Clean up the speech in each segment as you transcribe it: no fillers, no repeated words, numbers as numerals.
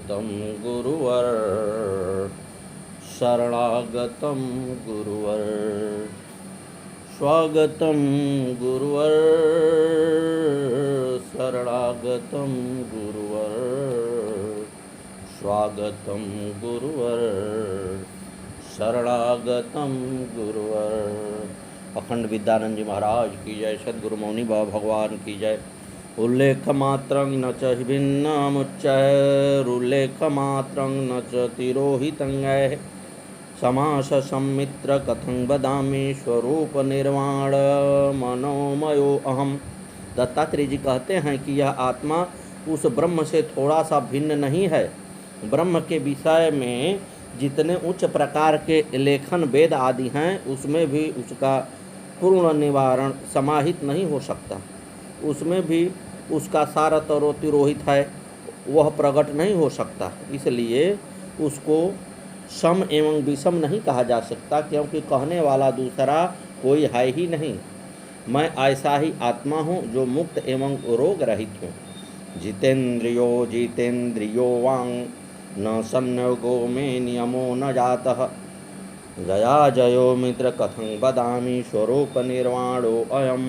तं गुरुवर शरणागतं गुरुवर स्वागतं गुरुवर शरणागतं गुरुवर स्वागतं गुरुवर शरणागतं गुरुवर। अखंड विद्यानंद जी महाराज की जय। सद्गुरु मौनी बाबा भगवान की जय। उल्लेख मात्रं न च भिन्नमुच्चैरुल्लेख मात्रं न च तिरोहितंगैः समास सम्मित्र कथं वदामि स्वरूप निर्वाण मनोमयो अहम। दत्तात्रेय जी कहते हैं कि यह आत्मा उस ब्रह्म से थोड़ा सा भिन्न नहीं है। ब्रह्म के विषय में जितने उच्च प्रकार के लेखन वेद आदि हैं उसमें भी उसका पूर्ण निवारण समाहित नहीं हो सकता। उसमें भी उसका सार तिरोहित है, वह प्रकट नहीं हो सकता। इसलिए उसको सम एवं विषम नहीं कहा जा सकता, क्योंकि कहने वाला दूसरा कोई है ही नहीं। मैं ऐसा ही आत्मा हूँ जो मुक्त एवं रोग रहित हूँ। जितेन्द्रियो जितेन्द्रियो वांग न संयोगो में नियमो न जातः जया जयो मित्र कथं वदामि स्वरूप निर्वाणो अयम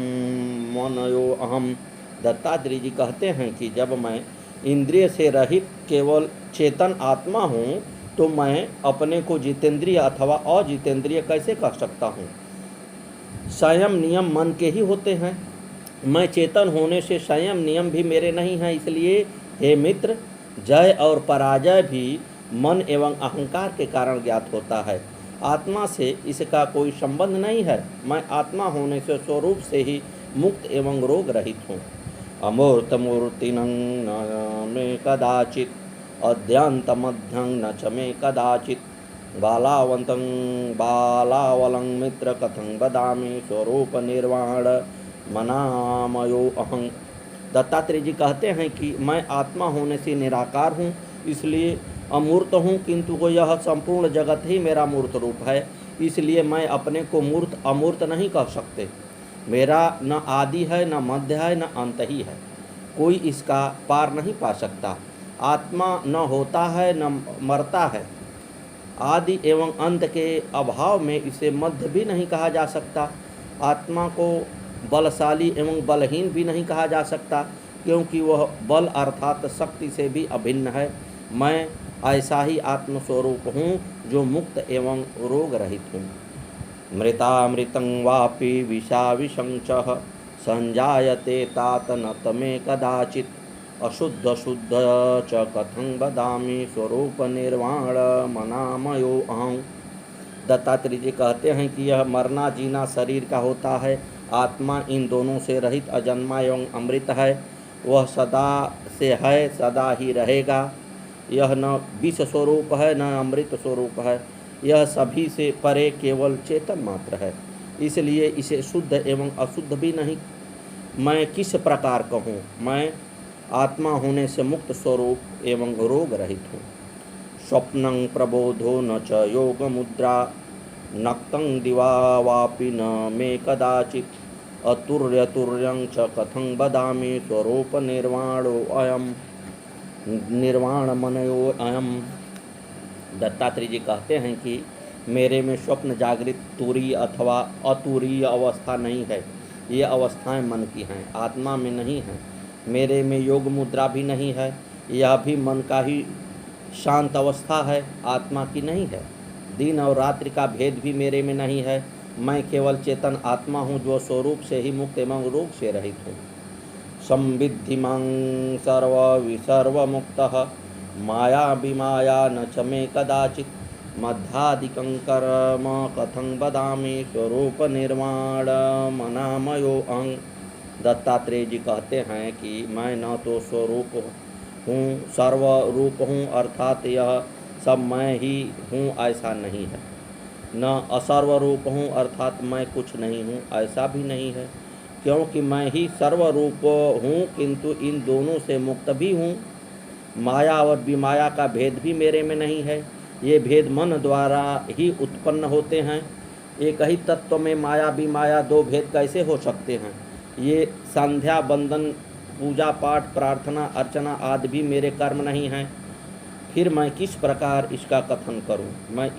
मनयो अहम। दत्तात्रेय जी कहते हैं कि जब मैं इंद्रिय से रहित केवल चेतन आत्मा हूँ तो मैं अपने को जितेंद्रिय अथवा अजितेंद्रिय कैसे कह सकता हूँ। संयम नियम मन के ही होते हैं। मैं चेतन होने से संयम नियम भी मेरे नहीं हैं। इसलिए हे मित्र, जय और पराजय भी मन एवं अहंकार के कारण ज्ञात होता है। आत्मा से इसका कोई संबंध नहीं है। मैं आत्मा होने से स्वरूप से ही मुक्त एवं रोग रहित हूँ। अमूर्त मूर्तिनं न मे कदाचित् अद्यन्तमध्यं न च मे कदाचित् बालावंतं बालावलं मित्र कथं वदामि स्वरूप निर्वाण मनामयो अहं। दत्तात्रेय जी कहते हैं कि मैं आत्मा होने से निराकार हूँ, इसलिए अमूर्त हूँ, किंतु वो यह संपूर्ण जगत ही मेरा मूर्त रूप है। इसलिए मैं अपने को मूर्त अमूर्त नहीं कह सकते। मेरा न आदि है, न मध्य है, न अंत ही है। कोई इसका पार नहीं पा सकता। आत्मा न होता है न मरता है। आदि एवं अंत के अभाव में इसे मध्य भी नहीं कहा जा सकता। आत्मा को बलशाली एवं बलहीन भी नहीं कहा जा सकता, क्योंकि वह बल अर्थात शक्ति से भी अभिन्न है। मैं ऐसा ही आत्मस्वरूप हूँ जो मुक्त एवं रोग रहित हूँ। मृतामृतं वापि विषाविषं संजायते तात न तमे कदाचित् अशुद्ध शुद्ध च कथं वदामि स्वरूप निर्वाण मनामयो अहं। दत्तात्रेय जी कहते हैं कि यह मरना जीना शरीर का होता है। आत्मा इन दोनों से रहित अजन्मा एवं अमृत है। वह सदा से है, सदा ही रहेगा। यह न विष स्वरूप है न अमृत स्वरूप है। यह सभी से परे केवल चेतन मात्र है। इसलिए इसे शुद्ध एवं अशुद्ध भी नहीं। मैं किस प्रकार कहूँ। मैं आत्मा होने से मुक्त स्वरूप एवं रोग रहित हूँ। स्वप्नं प्रबोधो न च योग मुद्रा नक्तं दिवा वापि न मे कदाचित् अतुर्यतुर्यं च कथं वदामि स्वरूप निर्वाणो अयम निर्वाण मनयो अयम। दत्तात्रेय जी कहते हैं कि मेरे में स्वप्न जागृत तुरीय अथवा अतुरीय अवस्था नहीं है। ये अवस्थाएं मन की हैं, आत्मा में नहीं हैं। मेरे में योग मुद्रा भी नहीं है, यह भी मन का ही शांत अवस्था है, आत्मा की नहीं है। दिन और रात्रि का भेद भी मेरे में नहीं है। मैं केवल चेतन आत्मा हूँ जो स्वरूप से ही मुक्त एवं रोग से रहित हूँ। संविद्धि मां सर्वमुक्तः माया विमाया न च मे कदाचित् मध्यादिकं कर्म कथं वदामि स्वरूप निर्वाण मनामयो अहं। दत्तात्रेय जी कहते हैं कि मैं न तो स्वरूप हूँ, सर्वरूप हूँ, अर्थात यह सब मैं ही हूँ ऐसा नहीं है। न असर्वरूप हूँ, अर्थात मैं कुछ नहीं हूँ ऐसा भी नहीं है। क्योंकि मैं ही सर्वरूप हूँ, किंतु इन दोनों से मुक्त भी हूँ। माया और विमाया का भेद भी मेरे में नहीं है। ये भेद मन द्वारा ही उत्पन्न होते हैं। एक ही तत्व में माया विमाया दो भेद कैसे हो सकते हैं। ये संध्या बंदन पूजा पाठ प्रार्थना अर्चना आदि भी मेरे कर्म नहीं हैं। फिर मैं किस प्रकार इसका कथन करूं? मैं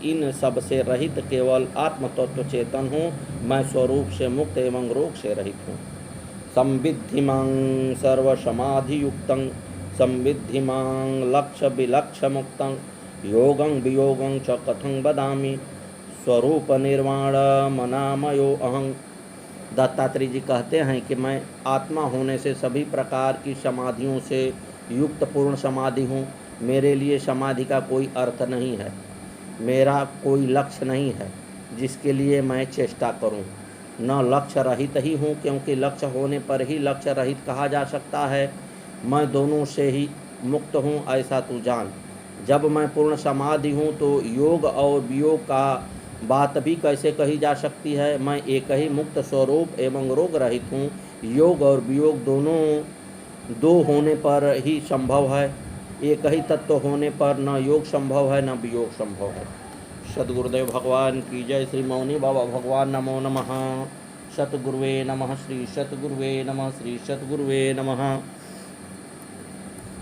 इन सब से रहित केवल आत्म तत्व चेतन हूँ। मैं स्वरूप से मुक्त एवं रोग से रहित हूँ। संविद्धि मां सर्वसमाधियुक्तं, संविद्धि मां लक्ष्य विलक्ष्य मुक्तं, योगं वियोगं च कथं वदामि, स्वरूप निर्वाण मनामयो अहं। दत्तात्रेय जी कहते हैं कि मैं आत्मा होने से सभी प्रकार की समाधियों से युक्त पूर्ण समाधि हूँ। मेरे लिए समाधि का कोई अर्थ नहीं है, मेरा कोई लक्ष्य नहीं है जिसके लिए मैं चेष्टा करूं। न लक्ष्य रहित ही हूँ, क्योंकि लक्ष्य होने पर ही लक्ष्य रहित कहा जा सकता है। मैं दोनों से ही मुक्त हूँ, ऐसा तू जान। जब मैं पूर्ण समाधि हूँ तो योग और वियोग का बात भी कैसे कही जा सकती है? मैं एक ही मुक्त स्वरूप एवं रोग रहित हूँ। योग और वियोग दोनों दो होने पर ही संभव है। एक ही तत्व होने पर न योग संभव है न वियोग संभव है। सद्गुरुदेव भगवान की जय। श्री मौनी बाबा भगवान नमो नमः। सतगुरुवे नमः। श्री सतगुरुवे नमः। श्री सतगुरुवे नमः।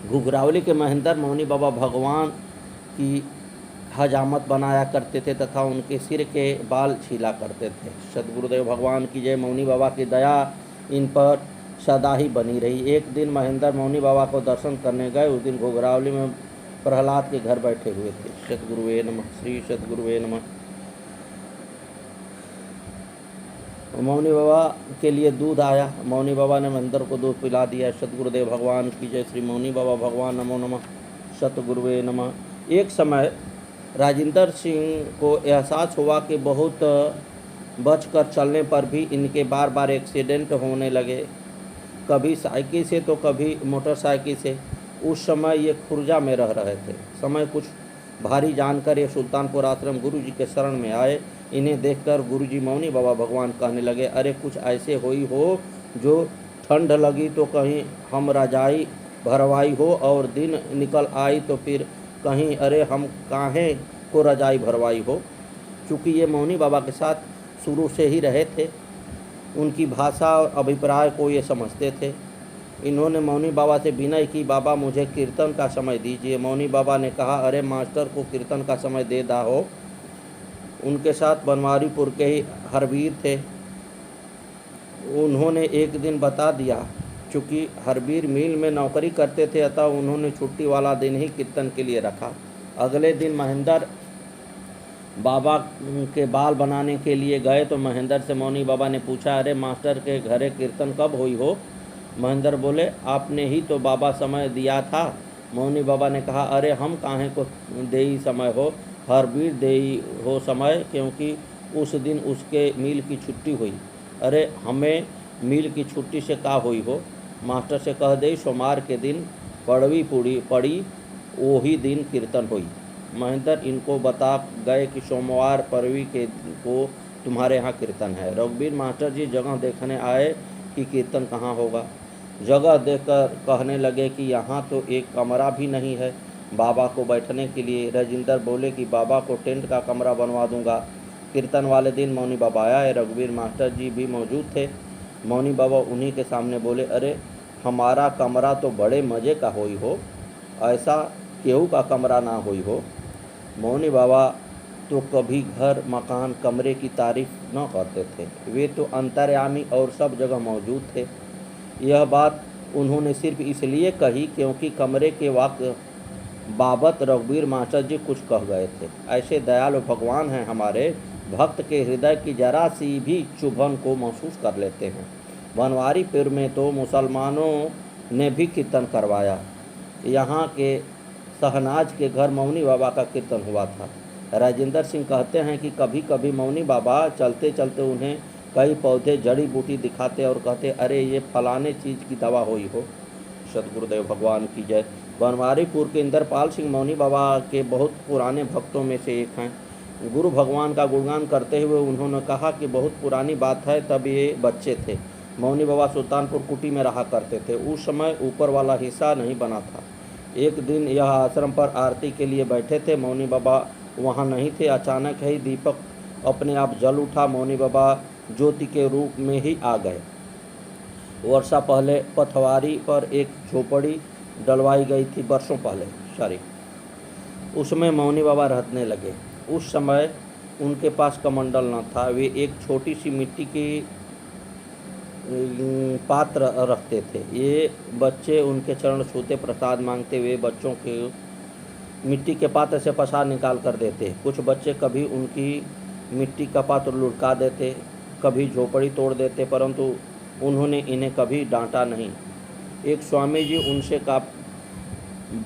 घुघरावली के महेंद्र मौनी बाबा भगवान की हजामत बनाया करते थे तथा उनके सिर के बाल छीला करते थे। सद्गुरुदेव भगवान की जय। मौनी बाबा की दया इन पर सदा ही बनी रही। एक दिन महेंद्र मौनी बाबा को दर्शन करने गए। उस दिन घुघरावली में प्रहलाद के घर बैठे हुए थे। सद्गुरुवे नमः। श्री सद्गुरुवे नमः। मौनी बाबा के लिए दूध आया। मौनी बाबा ने महेंद्र को दूध पिला दिया। सद्गुरुदेव भगवान की जय। श्री मौनी बाबा भगवान नमो नमः। सतगुरुवे नमः। एक समय राजेंद्र सिंह को एहसास हुआ कि बहुत बचकर चलने पर भी इनके बार बार एक्सीडेंट होने लगे, कभी साइकिल से तो कभी मोटरसाइकिल से। उस समय ये खुर्जा में रह रहे थे। समय कुछ भारी जानकर ये सुल्तानपुर आश्रम गुरु जी के शरण में आए। इन्हें देखकर गुरु जी मौनी बाबा भगवान कहने लगे, अरे कुछ ऐसे हुई हो जो ठंड लगी तो कहीं हम रजाई भरवाई हो, और दिन निकल आई तो फिर कहीं अरे हम काहे को रजाई भरवाई हो। चूँकि ये मौनी बाबा के साथ शुरू से ही रहे थे, उनकी भाषा और अभिप्राय को ये समझते थे। इन्होंने मौनी बाबा से विनय की, बाबा मुझे कीर्तन का समय दीजिए। मौनी बाबा ने कहा, अरे मास्टर को कीर्तन का समय दे दा हो। उनके साथ बनवारीपुर के ही हरवीर थे। उन्होंने एक दिन बता दिया। चूँकि हरवीर मिल में नौकरी करते थे, अतः उन्होंने छुट्टी वाला दिन ही कीर्तन के लिए रखा। अगले दिन महेंद्र बाबा के बाल बनाने के लिए गए तो महेंद्र से मौनी बाबा ने पूछा, अरे मास्टर के घरे कीर्तन कब हुई हो? महेंद्र बोले, आपने ही तो बाबा समय दिया था। मौनी बाबा ने कहा, अरे हम काहे को देई समय हो, हरवीर देई हो समय, क्योंकि उस दिन उसके मिल की छुट्टी हुई। अरे हमें मिल की छुट्टी से का हुई हो? मास्टर से कह दे सोमवार के दिन पड़वी पड़ी वही दिन कीर्तन हुई। महेंद्र इनको बता गए कि सोमवार परवी के को तुम्हारे यहाँ कीर्तन है। रघुवीर मास्टर जी जगह देखने आए कि कीर्तन कहाँ होगा। जगह देखकर कहने लगे कि यहाँ तो एक कमरा भी नहीं है बाबा को बैठने के लिए। राजेंद्र बोले कि बाबा को टेंट का कमरा बनवा दूंगा। कीर्तन वाले दिन मौनी बाबा आए। रघुवीर मास्टर जी भी मौजूद थे। मौनी बाबा उन्हीं के सामने बोले, अरे हमारा कमरा तो बड़े मज़े का होई हो, ऐसा केहू का कमरा ना हुई हो। मौनी बाबा तो कभी घर मकान कमरे की तारीफ न करते थे। वे तो अंतर्यामी और सब जगह मौजूद थे। यह बात उन्होंने सिर्फ इसलिए कही क्योंकि कमरे के वक्त बाबत रघुवीर मास्टर जी कुछ कह गए थे। ऐसे दयालु भगवान हैं हमारे, भक्त के हृदय की जरा सी भी चुभन को महसूस कर लेते हैं। बनवारीपुर में तो मुसलमानों ने भी कीर्तन करवाया। यहाँ के शहनाज के घर मौनी बाबा का कीर्तन हुआ था। राजेंद्र सिंह कहते हैं कि कभी कभी मौनी बाबा चलते चलते उन्हें कई पौधे जड़ी बूटी दिखाते और कहते, अरे ये फलाने चीज़ की दवा हुई हो। सद्गुरुदेव भगवान की जय। बनवारीपुर के इंद्रपाल सिंह मौनी बाबा के बहुत पुराने भक्तों में से एक हैं। गुरु भगवान का गुणगान करते हुए उन्होंने कहा कि बहुत पुरानी बात है, तब ये बच्चे थे। मौनी बाबा सुल्तानपुर कुटी में रहा करते थे। उस समय ऊपर वाला हिस्सा नहीं बना था। एक दिन यह आश्रम पर आरती के लिए बैठे थे। मौनी बाबा वहाँ नहीं थे। अचानक ही दीपक अपने आप जल उठा। मौनी बाबा ज्योति के रूप में ही आ गए। वर्षा पहले पथवारी पर एक झोपड़ी डलवाई गई थी, वर्षों पहले उसमें मौनी बाबा रहने लगे। उस समय उनके पास कमंडल न था। वे एक छोटी सी मिट्टी की पात्र रखते थे। ये बच्चे उनके चरण छूते प्रसाद मांगते। वे बच्चों के मिट्टी के पात्र से प्रसाद निकाल कर देते। कुछ बच्चे कभी उनकी मिट्टी का पात्र लुढ़का देते, कभी झोपड़ी तोड़ देते, परंतु उन्होंने इन्हें कभी डांटा नहीं। एक स्वामी जी उनसे का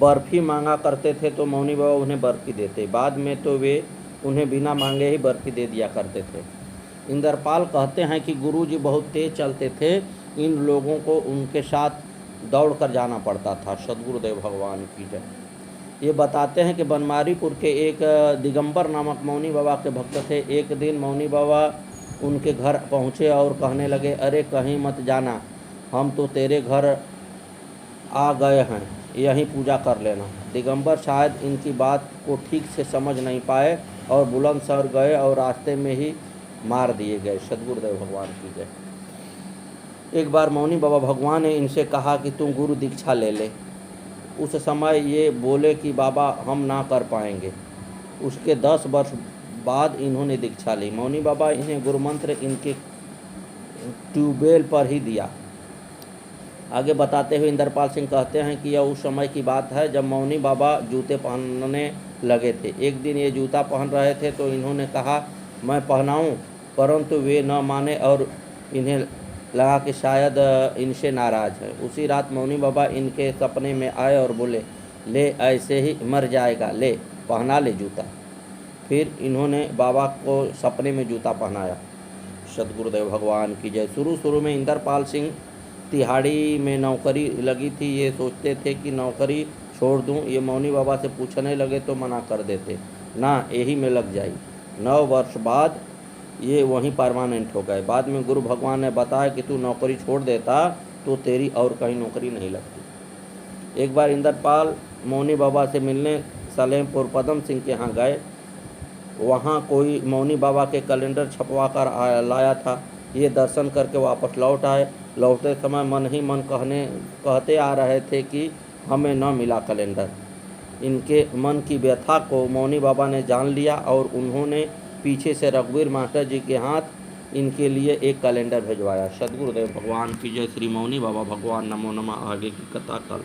बर्फ़ी मांगा करते थे तो मौनी बाबा उन्हें बर्फ़ी देते। बाद में तो वे उन्हें बिना मांगे ही बर्फ़ी दे दिया करते थे। इंद्रपाल कहते हैं कि गुरुजी बहुत तेज़ चलते थे। इन लोगों को उनके साथ दौड़ कर जाना पड़ता था। सद्गुरुदेव भगवान की जय। ये बताते हैं कि बनमारीपुर के एक दिगंबर नामक मौनी बाबा के भक्त थे। एक दिन मौनी बाबा उनके घर पहुँचे और कहने लगे, अरे कहीं मत जाना, हम तो तेरे घर आ गए हैं, यहीं पूजा कर लेना। दिगंबर शायद इनकी बात को ठीक से समझ नहीं पाए और बुलंदशहर गए और रास्ते में ही मार दिए गए। सद्गुरुदेव भगवान की जय। एक बार मौनी बाबा भगवान ने इनसे कहा कि तुम गुरु दीक्षा ले ले। उस समय ये बोले कि बाबा हम ना कर पाएंगे। उसके 10 वर्ष बाद इन्होंने दीक्षा ली। मौनी बाबा इन्हें गुरु मंत्र इनके ट्यूबवेल पर ही दिया। आगे बताते हुए इंद्रपाल सिंह कहते हैं कि यह उस समय की बात है जब मौनी बाबा जूते पहनने लगे थे। एक दिन ये जूता पहन रहे थे तो इन्होंने कहा मैं पहनाऊं, परंतु वे न माने और इन्हें लगा कि शायद इनसे नाराज़ है। उसी रात मौनी बाबा इनके सपने में आए और बोले, ले ऐसे ही मर जाएगा, ले पहना ले जूता। फिर इन्होंने बाबा को सपने में जूता पहनाया। सद्गुरुदेव भगवान की जय। शुरू में इंद्रपाल सिंह तिहाड़ी में नौकरी लगी थी। ये सोचते थे कि नौकरी छोड़ दूं। ये मौनी बाबा से पूछने लगे तो मना कर देते, ना यही में लग जाई। 9 वर्ष बाद ये वहीं परमानेंट हो गए। बाद में गुरु भगवान ने बताया कि तू नौकरी छोड़ देता तो तेरी और कहीं नौकरी नहीं लगती। एक बार इंद्रपाल मौनी बाबा से मिलने सलेमपुर पदम सिंह के यहाँ गए। वहाँ कोई मौनी बाबा के कैलेंडर छपवा कर लाया था। ये दर्शन करके वापस लौट आए। लौटते समय मन ही मन कहते आ रहे थे कि हमें न मिला कैलेंडर। इनके मन की व्यथा को मौनी बाबा ने जान लिया और उन्होंने पीछे से रघुवीर मास्टर जी के हाथ इनके लिए एक कैलेंडर भिजवाया। सद्गुरुदेव भगवान की जय। श्री मौनी बाबा भगवान नमो नमः। आगे की कथा कल।